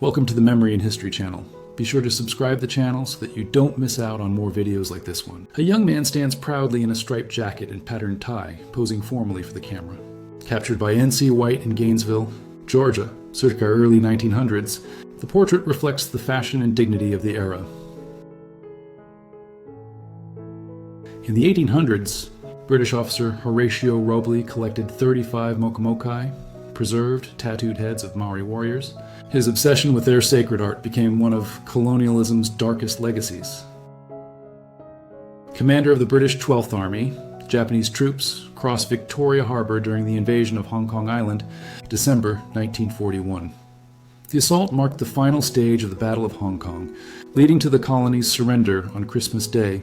Welcome to the Memory and History channel. Be sure to subscribe to the channel so that you don't miss out on more videos like this one. A young man stands proudly in a striped jacket and patterned tie, posing formally for the camera. Captured by N.C. White in Gainesville, Georgia, circa early 1900s, the portrait reflects the fashion and dignity of the era. In the 1800s, British officer Horatio Robley collected 35 mokomokai, preserved, tattooed heads of Maori warriors. His obsession with their sacred art became one of colonialism's darkest legacies. Commander of the British 12th Army, Japanese troops crossed Victoria Harbor during the invasion of Hong Kong Island, December 1941. The assault marked the final stage of the Battle of Hong Kong, leading to the colony's surrender on Christmas Day.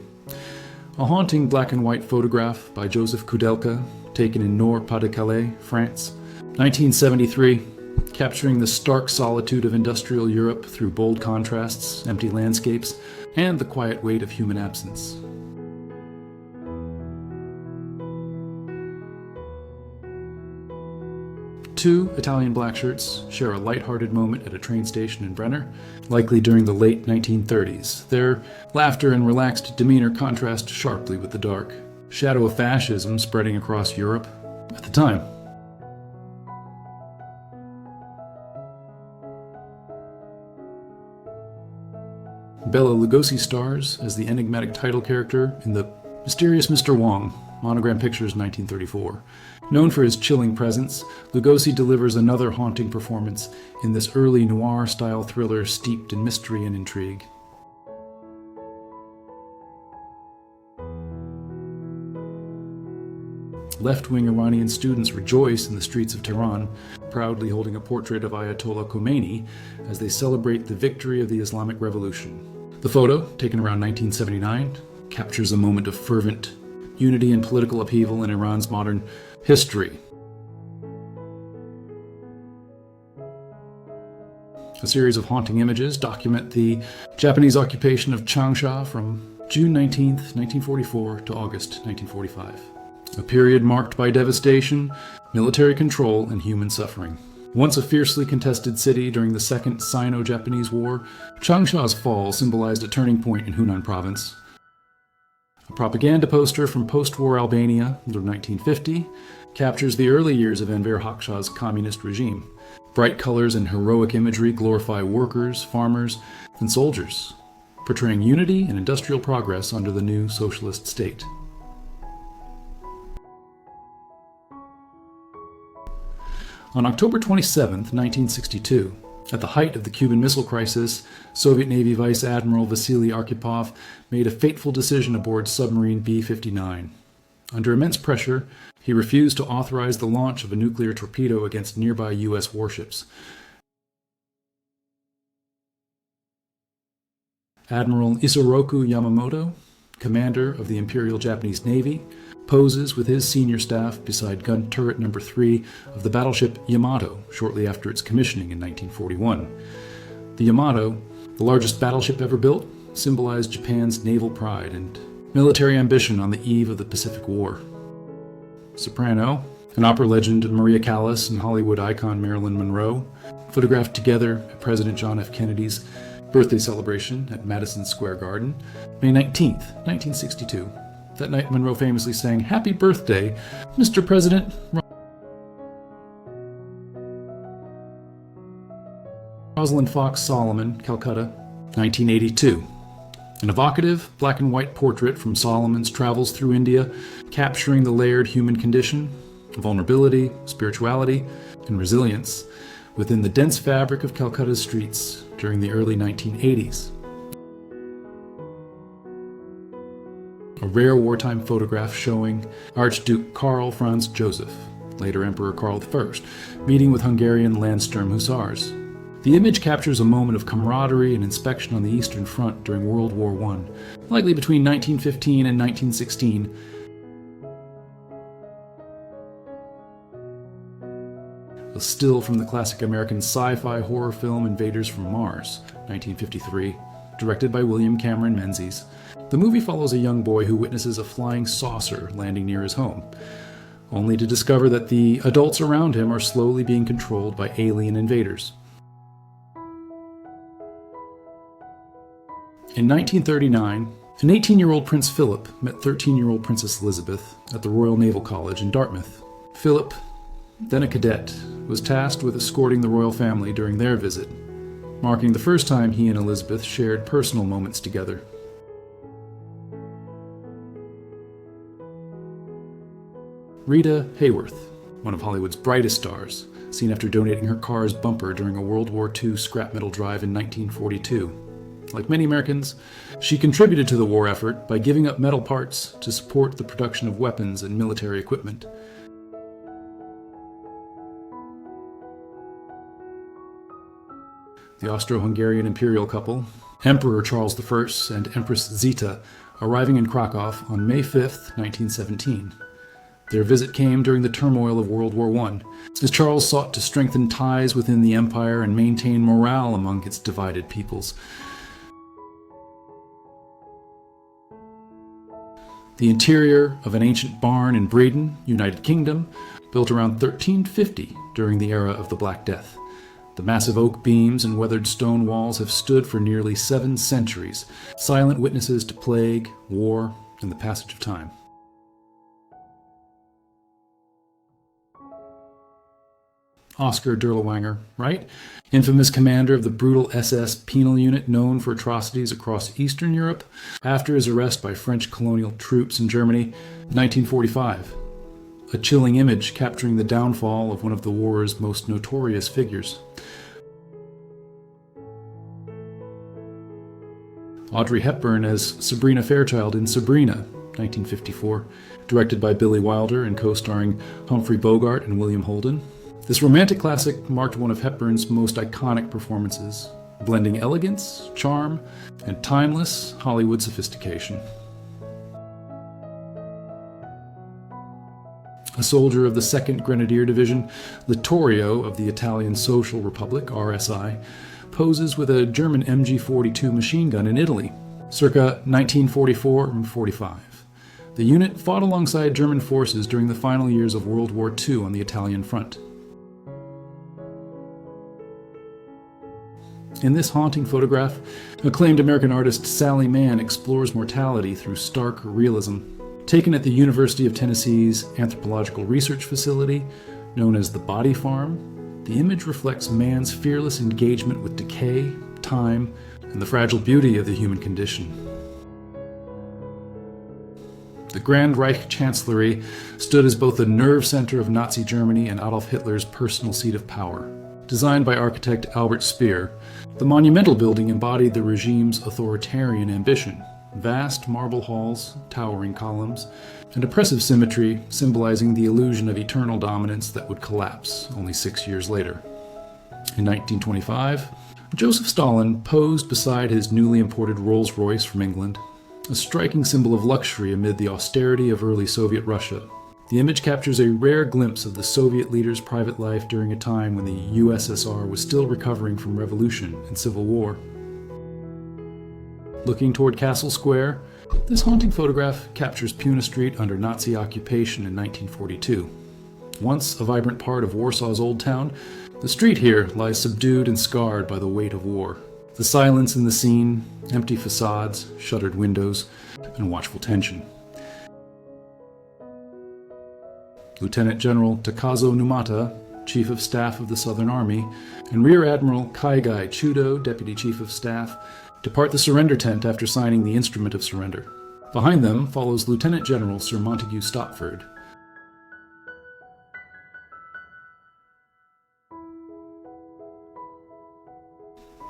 A haunting black and white photograph by Joseph Koudelka, taken in Nord-Pas-de-Calais, France, 1973, capturing the stark solitude of industrial Europe through bold contrasts, empty landscapes, and the quiet weight of human absence. Two Italian black shirts share a light-hearted moment at a train station in Brenner, likely during the late 1930s. Their laughter and relaxed demeanor contrast sharply with the dark shadow of fascism spreading across Europe at the time. Bela Lugosi stars as the enigmatic title character in The Mysterious Mr. Wong, Monogram Pictures, 1934. Known for his chilling presence, Lugosi delivers another haunting performance in this early noir-style thriller steeped in mystery and intrigue. Left-wing Iranian students rejoice in the streets of Tehran, proudly holding a portrait of Ayatollah Khomeini as they celebrate the victory of the Islamic Revolution. The photo, taken around 1979, captures a moment of fervent unity and political upheaval in Iran's modern history. A series of haunting images document the Japanese occupation of Changsha from June 19, 1944 to August 1945. A period marked by devastation, military control, and human suffering. Once a fiercely contested city during the Second Sino-Japanese War, Changsha's fall symbolized a turning point in Hunan province. A propaganda poster from post-war Albania, in 1950, captures the early years of Enver Hoxha's communist regime. Bright colors and heroic imagery glorify workers, farmers, and soldiers, portraying unity and industrial progress under the new socialist state. On October 27, 1962, at the height of the Cuban Missile Crisis, Soviet Navy Vice Admiral Vasily Arkhipov made a fateful decision aboard submarine B-59. Under immense pressure, he refused to authorize the launch of a nuclear torpedo against nearby U.S. warships. Admiral Isoroku Yamamoto, commander of the Imperial Japanese Navy, poses with his senior staff beside gun turret number 3 of the battleship Yamato shortly after its commissioning in 1941. The Yamato, the largest battleship ever built, symbolized Japan's naval pride and military ambition on the eve of the Pacific War. Soprano, an opera legend Maria Callas and Hollywood icon Marilyn Monroe, photographed together at President John F. Kennedy's birthday celebration at Madison Square Garden, May 19, 1962. That night, Monroe famously sang, "Happy Birthday, Mr. President." Rosalind Fox Solomon, Calcutta, 1982. An evocative black and white portrait from Solomon's travels through India, capturing the layered human condition, vulnerability, spirituality, and resilience within the dense fabric of Calcutta's streets during the early 1980s. A rare wartime photograph showing Archduke Karl Franz Joseph, later Emperor Karl I, meeting with Hungarian Landsturm Hussars. The image captures a moment of camaraderie and inspection on the Eastern Front during World War I, likely between 1915 and 1916. A still from the classic American sci-fi horror film Invaders from Mars, 1953, directed by William Cameron Menzies. The movie follows a young boy who witnesses a flying saucer landing near his home, only to discover that the adults around him are slowly being controlled by alien invaders. In 1939, an 18-year-old Prince Philip met 13-year-old Princess Elizabeth at the Royal Naval College in Dartmouth. Philip, then a cadet, was tasked with escorting the royal family during their visit, marking the first time he and Elizabeth shared personal moments together. Rita Hayworth, one of Hollywood's brightest stars, seen after donating her car's bumper during a World War II scrap metal drive in 1942. Like many Americans, she contributed to the war effort by giving up metal parts to support the production of weapons and military equipment. The Austro-Hungarian imperial couple, Emperor Charles I and Empress Zita, arriving in Krakow on May 5, 1917. Their visit came during the turmoil of World War I, as Charles sought to strengthen ties within the empire and maintain morale among its divided peoples. The interior of an ancient barn in Breeden, United Kingdom, built around 1350 during the era of the Black Death. The massive oak beams and weathered stone walls have stood for nearly 7 centuries, silent witnesses to plague, war, and the passage of time. Oscar Dirlewanger, right? Infamous commander of the brutal SS penal unit known for atrocities across Eastern Europe after his arrest by French colonial troops in Germany, 1945. A chilling image capturing the downfall of one of the war's most notorious figures. Audrey Hepburn as Sabrina Fairchild in Sabrina, 1954, directed by Billy Wilder and co-starring Humphrey Bogart and William Holden. This romantic classic marked one of Hepburn's most iconic performances, blending elegance, charm, and timeless Hollywood sophistication. A soldier of the 2nd Grenadier Division, Littorio of the Italian Social Republic, RSI, poses with a German MG-42 machine gun in Italy, circa 1944-45. The unit fought alongside German forces during the final years of World War II on the Italian front. In this haunting photograph, acclaimed American artist Sally Mann explores mortality through stark realism. Taken at the University of Tennessee's Anthropological Research Facility, known as the Body Farm, the image reflects Mann's fearless engagement with decay, time, and the fragile beauty of the human condition. The Grand Reich Chancellery stood as both the nerve center of Nazi Germany and Adolf Hitler's personal seat of power. Designed by architect Albert Speer, the monumental building embodied the regime's authoritarian ambition. Vast marble halls, towering columns, and oppressive symmetry symbolizing the illusion of eternal dominance that would collapse only 6 years later. In 1925, Joseph Stalin posed beside his newly imported Rolls-Royce from England, a striking symbol of luxury amid the austerity of early Soviet Russia. The image captures a rare glimpse of the Soviet leader's private life during a time when the USSR was still recovering from revolution and civil war. Looking toward Castle Square, this haunting photograph captures Puna Street under Nazi occupation in 1942. Once a vibrant part of Warsaw's Old Town, the street here lies subdued and scarred by the weight of war. The silence in the scene, empty facades, shuttered windows, and watchful tension. Lieutenant General Takazo Numata, Chief of Staff of the Southern Army, and Rear Admiral Kaigai Chudo, Deputy Chief of Staff, depart the surrender tent after signing the Instrument of Surrender. Behind them follows Lieutenant General Sir Montague Stopford.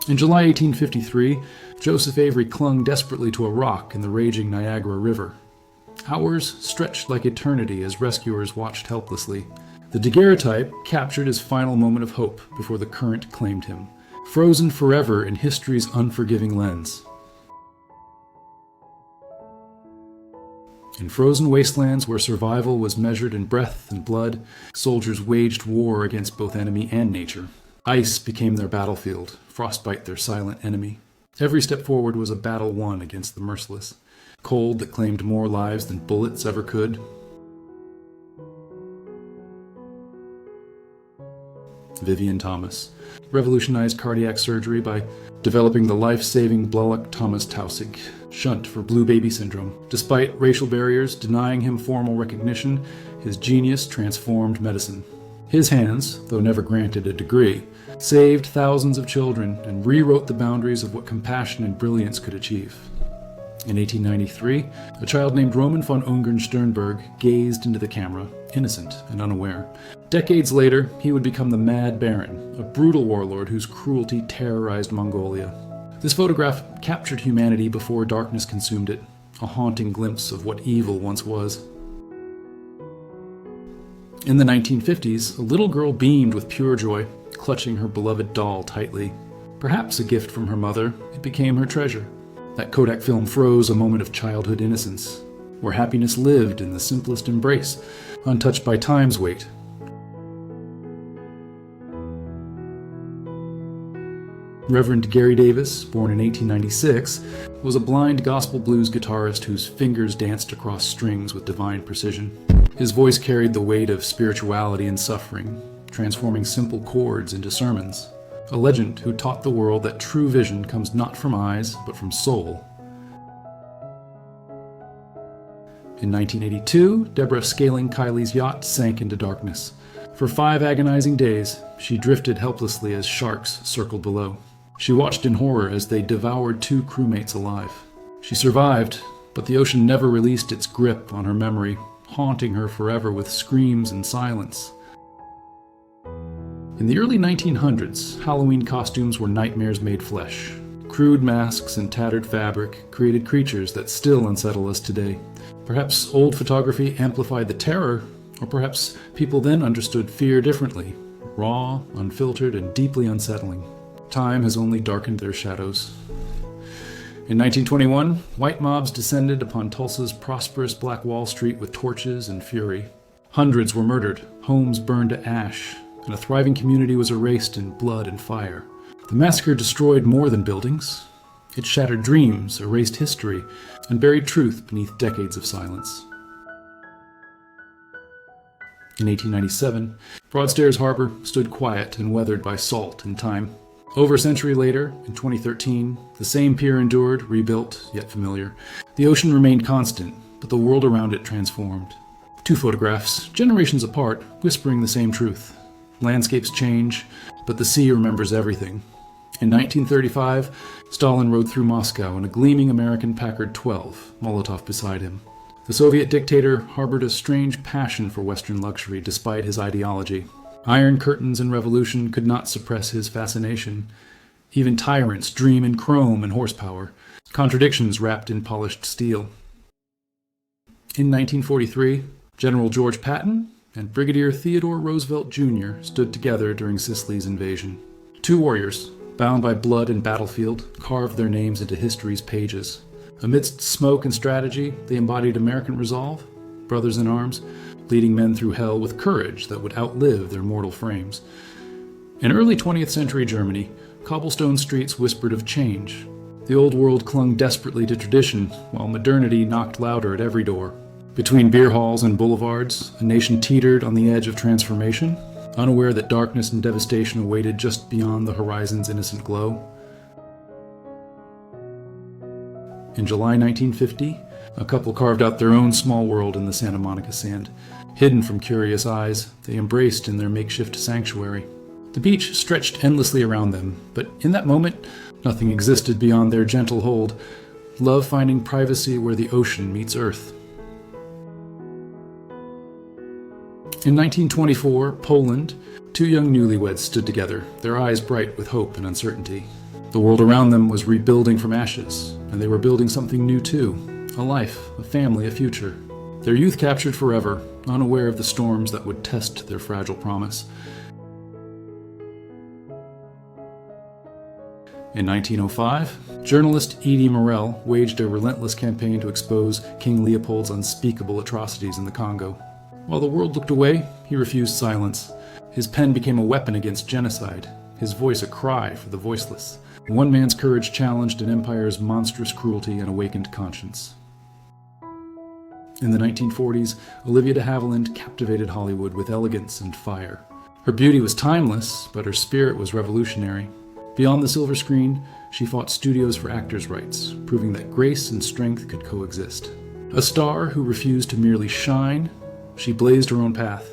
In July 1853, Joseph Avery clung desperately to a rock in the raging Niagara River. Hours stretched like eternity as rescuers watched helplessly. The daguerreotype captured his final moment of hope before the current claimed him, frozen forever in history's unforgiving lens. In frozen wastelands where survival was measured in breath and blood, soldiers waged war against both enemy and nature. Ice became their battlefield, frostbite their silent enemy. Every step forward was a battle won against the merciless. Cold that claimed more lives than bullets ever could. Vivian Thomas, revolutionized cardiac surgery by developing the life-saving Blalock-Thomas-Tausig shunt for blue baby syndrome. Despite racial barriers denying him formal recognition, his genius transformed medicine. His hands, though never granted a degree, saved thousands of children and rewrote the boundaries of what compassion and brilliance could achieve. In 1893, a child named Roman von Ungern-Sternberg gazed into the camera, innocent and unaware. Decades later, he would become the Mad Baron, a brutal warlord whose cruelty terrorized Mongolia. This photograph captured humanity before darkness consumed it, a haunting glimpse of what evil once was. In the 1950s, a little girl beamed with pure joy, clutching her beloved doll tightly. Perhaps a gift from her mother, it became her treasure. That Kodak film froze a moment of childhood innocence, where happiness lived in the simplest embrace, untouched by time's weight. Reverend Gary Davis, born in 1896, was a blind gospel blues guitarist whose fingers danced across strings with divine precision. His voice carried the weight of spirituality and suffering, transforming simple chords into sermons. A legend who taught the world that true vision comes not from eyes, but from soul. In 1982, Deborah scaling Kiley's yacht sank into darkness. For 5 agonizing days, she drifted helplessly as sharks circled below. She watched in horror as they devoured 2 crewmates alive. She survived, but the ocean never released its grip on her memory, haunting her forever with screams and silence. In the early 1900s, Halloween costumes were nightmares made flesh. Crude masks and tattered fabric created creatures that still unsettle us today. Perhaps old photography amplified the terror, or perhaps people then understood fear differently, raw, unfiltered, and deeply unsettling. Time has only darkened their shadows. In 1921, white mobs descended upon Tulsa's prosperous Black Wall Street with torches and fury. Hundreds were murdered, homes burned to ash, and a thriving community was erased in blood and fire. The massacre destroyed more than buildings. It shattered dreams, erased history, and buried truth beneath decades of silence. In 1897, Broadstairs Harbor stood quiet and weathered by salt and time. Over a century later, in 2013, the same pier endured, rebuilt, yet familiar. The ocean remained constant, but the world around it transformed. 2 photographs, generations apart, whispering the same truth. Landscapes change, but the sea remembers everything. In 1935, Stalin rode through Moscow in a gleaming American Packard 12, Molotov beside him. The Soviet dictator harbored a strange passion for Western luxury despite his ideology. Iron curtains and revolution could not suppress his fascination. Even tyrants dream in chrome and horsepower, contradictions wrapped in polished steel. In 1943, General George Patton and Brigadier Theodore Roosevelt Jr. stood together during Sicily's invasion. 2 warriors, bound by blood and battlefield, carved their names into history's pages. Amidst smoke and strategy, they embodied American resolve, brothers in arms, leading men through hell with courage that would outlive their mortal frames. In early 20th century Germany, cobblestone streets whispered of change. The old world clung desperately to tradition, while modernity knocked louder at every door. Between beer halls and boulevards, a nation teetered on the edge of transformation, unaware that darkness and devastation awaited just beyond the horizon's innocent glow. In July 1950, a couple carved out their own small world in the Santa Monica sand. Hidden from curious eyes, they embraced in their makeshift sanctuary. The beach stretched endlessly around them, but in that moment, nothing existed beyond their gentle hold, love finding privacy where the ocean meets earth. In 1924, Poland, 2 young newlyweds stood together, their eyes bright with hope and uncertainty. The world around them was rebuilding from ashes, and they were building something new too. A life, a family, a future. Their youth captured forever, unaware of the storms that would test their fragile promise. In 1905, journalist Edie Morel waged a relentless campaign to expose King Leopold's unspeakable atrocities in the Congo. While the world looked away, he refused silence. His pen became a weapon against genocide, his voice a cry for the voiceless. One man's courage challenged an empire's monstrous cruelty and awakened conscience. In the 1940s, Olivia de Havilland captivated Hollywood with elegance and fire. Her beauty was timeless, but her spirit was revolutionary. Beyond the silver screen, she fought studios for actors' rights, proving that grace and strength could coexist. A star who refused to merely shine, she blazed her own path.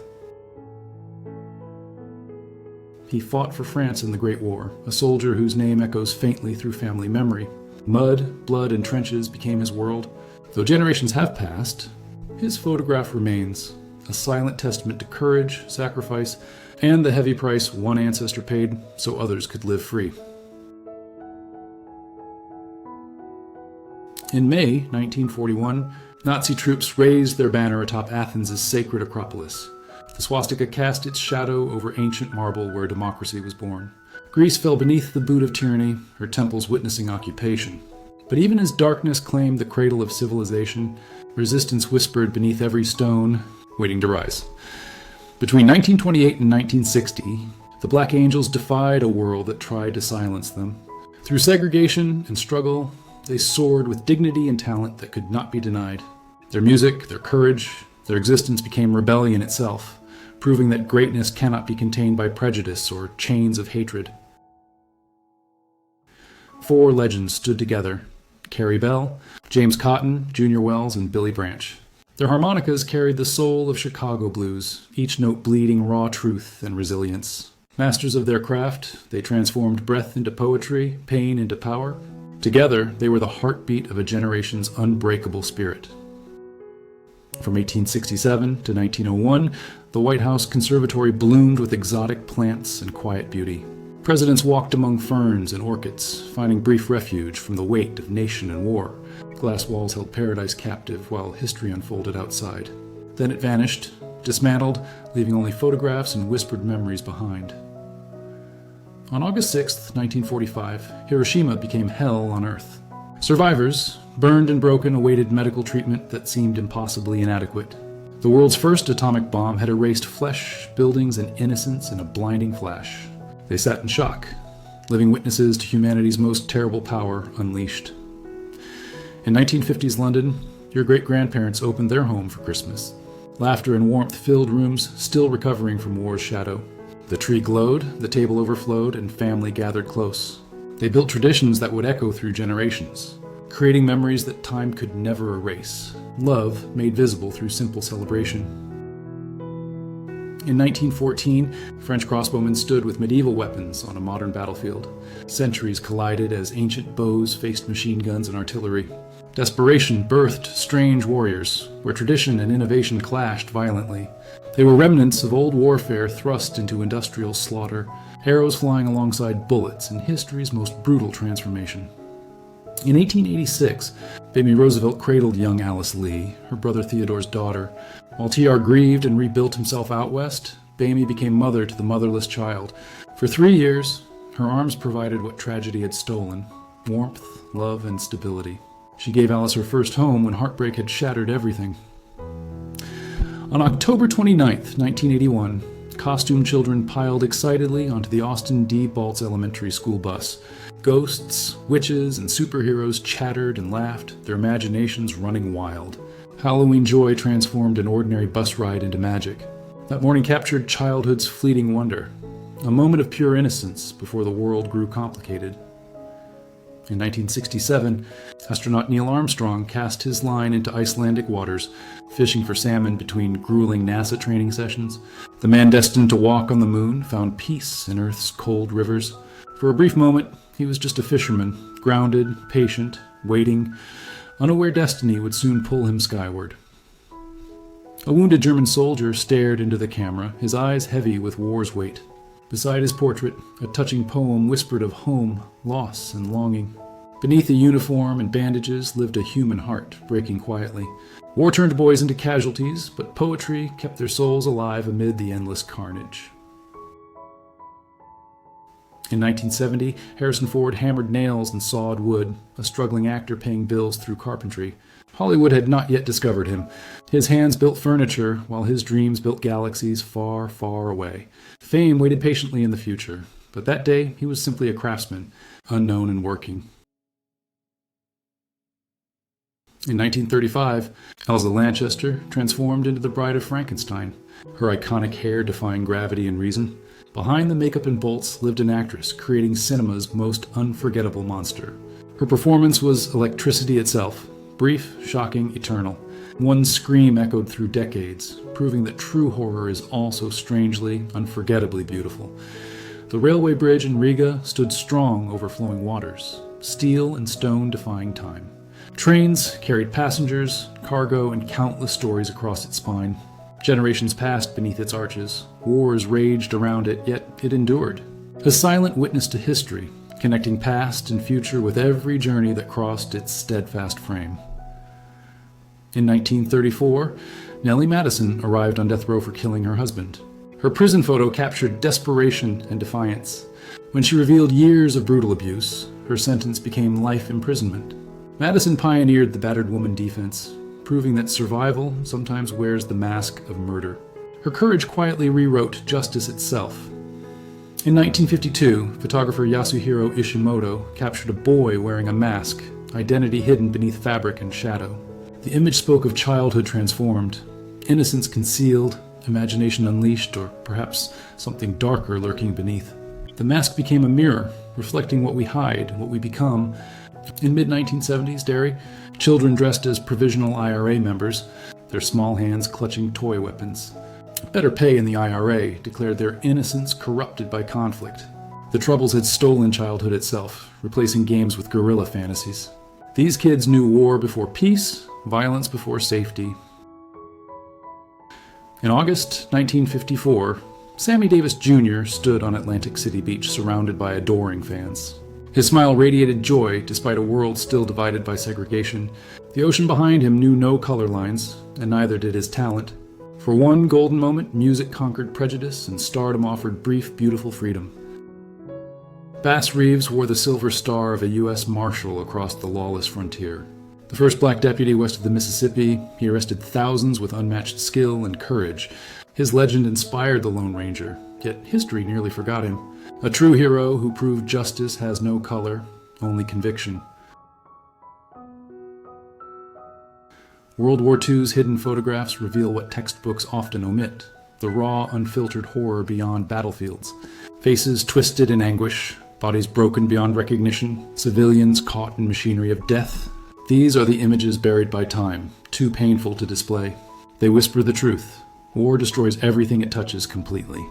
He fought for France in the Great War, a soldier whose name echoes faintly through family memory. Mud, blood, and trenches became his world. Though generations have passed, his photograph remains, a silent testament to courage, sacrifice, and the heavy price one ancestor paid so others could live free. In May 1941, Nazi troops raised their banner atop Athens' sacred Acropolis. The swastika cast its shadow over ancient marble where democracy was born. Greece fell beneath the boot of tyranny, her temples witnessing occupation. But even as darkness claimed the cradle of civilization, resistance whispered beneath every stone, waiting to rise. Between 1928 and 1960, the Black Angels defied a world that tried to silence them. Through segregation and struggle, they soared with dignity and talent that could not be denied. Their music, their courage, their existence became rebellion itself, proving that greatness cannot be contained by prejudice or chains of hatred. 4 legends stood together: Carrie Bell, James Cotton, Junior Wells, and Billy Branch. Their harmonicas carried the soul of Chicago blues, each note bleeding raw truth and resilience. Masters of their craft, they transformed breath into poetry, pain into power. Together, they were the heartbeat of a generation's unbreakable spirit. From 1867 to 1901, the White House Conservatory bloomed with exotic plants and quiet beauty. Presidents walked among ferns and orchids, finding brief refuge from the weight of nation and war. Glass walls held paradise captive while history unfolded outside. Then it vanished, dismantled, leaving only photographs and whispered memories behind. On August 6, 1945, Hiroshima became hell on Earth. Survivors, burned and broken, awaited medical treatment that seemed impossibly inadequate. The world's first atomic bomb had erased flesh, buildings, and innocence in a blinding flash. They sat in shock, living witnesses to humanity's most terrible power unleashed. In 1950s London, your great-grandparents opened their home for Christmas. Laughter and warmth filled rooms still recovering from war's shadow. The tree glowed, the table overflowed, and family gathered close. They built traditions that would echo through generations, creating memories that time could never erase. Love made visible through simple celebration. In 1914, French crossbowmen stood with medieval weapons on a modern battlefield. Centuries collided as ancient bows faced machine guns and artillery. Desperation birthed strange warriors, where tradition and innovation clashed violently. They were remnants of old warfare thrust into industrial slaughter, arrows flying alongside bullets in history's most brutal transformation. In 1886, baby Roosevelt cradled young Alice Lee, her brother Theodore's daughter. While T.R. grieved and rebuilt himself out west, Bamie became mother to the motherless child. For 3 years, her arms provided what tragedy had stolen: warmth, love, and stability. She gave Alice her first home when heartbreak had shattered everything. On October 29, 1981, costumed children piled excitedly onto the Austin D. Baltz Elementary School bus. Ghosts, witches, and superheroes chattered and laughed, their imaginations running wild. Halloween joy transformed an ordinary bus ride into magic. That morning captured childhood's fleeting wonder, a moment of pure innocence before the world grew complicated. In 1967, astronaut Neil Armstrong cast his line into Icelandic waters, fishing for salmon between grueling NASA training sessions. The man destined to walk on the moon found peace in Earth's cold rivers. For a brief moment, he was just a fisherman, grounded, patient, waiting, unaware destiny would soon pull him skyward. A wounded German soldier stared into the camera, his eyes heavy with war's weight. Beside his portrait, a touching poem whispered of home, loss, and longing. Beneath a uniform and bandages lived a human heart, breaking quietly. War turned boys into casualties, but poetry kept their souls alive amid the endless carnage. In 1970, Harrison Ford hammered nails and sawed wood, a struggling actor paying bills through carpentry. Hollywood had not yet discovered him. His hands built furniture, while his dreams built galaxies far, far away. Fame waited patiently in the future, but that day he was simply a craftsman, unknown and working. In 1935, Elsa Lanchester transformed into the Bride of Frankenstein, her iconic hair defying gravity and reason. Behind the makeup and bolts lived an actress creating cinema's most unforgettable monster. Her performance was electricity itself, brief, shocking, eternal. One scream echoed through decades, proving that true horror is also strangely, unforgettably beautiful. The railway bridge in Riga stood strong over flowing waters, steel and stone defying time. Trains carried passengers, cargo, and countless stories across its spine. Generations passed beneath its arches. Wars raged around it, yet it endured. A silent witness to history, connecting past and future with every journey that crossed its steadfast frame. In 1934, Nellie Madison arrived on death row for killing her husband. Her prison photo captured desperation and defiance. When she revealed years of brutal abuse, her sentence became life imprisonment. Madison pioneered the battered woman defense, proving that survival sometimes wears the mask of murder. Her courage quietly rewrote justice itself. In 1952, photographer Yasuhiro Ishimoto captured a boy wearing a mask, identity hidden beneath fabric and shadow. The image spoke of childhood transformed, innocence concealed, imagination unleashed, or perhaps something darker lurking beneath. The mask became a mirror, reflecting what we hide, what we become. In mid-1970s Derry, children dressed as provisional IRA members, their small hands clutching toy weapons. Better pay in the IRA declared their innocence corrupted by conflict. The Troubles had stolen childhood itself, replacing games with guerrilla fantasies. These kids knew war before peace, violence before safety. In August 1954, Sammy Davis Jr. stood on Atlantic City Beach surrounded by adoring fans. His smile radiated joy despite a world still divided by segregation. The ocean behind him knew no color lines, and neither did his talent. For one golden moment, music conquered prejudice and stardom offered brief, beautiful freedom. Bass Reeves wore the silver star of a U.S. Marshal across the lawless frontier. The first black deputy west of the Mississippi, he arrested thousands with unmatched skill and courage. His legend inspired the Lone Ranger, yet history nearly forgot him. A true hero who proved justice has no color, only conviction. World War II's hidden photographs reveal what textbooks often omit: the raw, unfiltered horror beyond battlefields. Faces twisted in anguish, bodies broken beyond recognition, civilians caught in machinery of death. These are the images buried by time, too painful to display. They whisper the truth. War destroys everything it touches completely.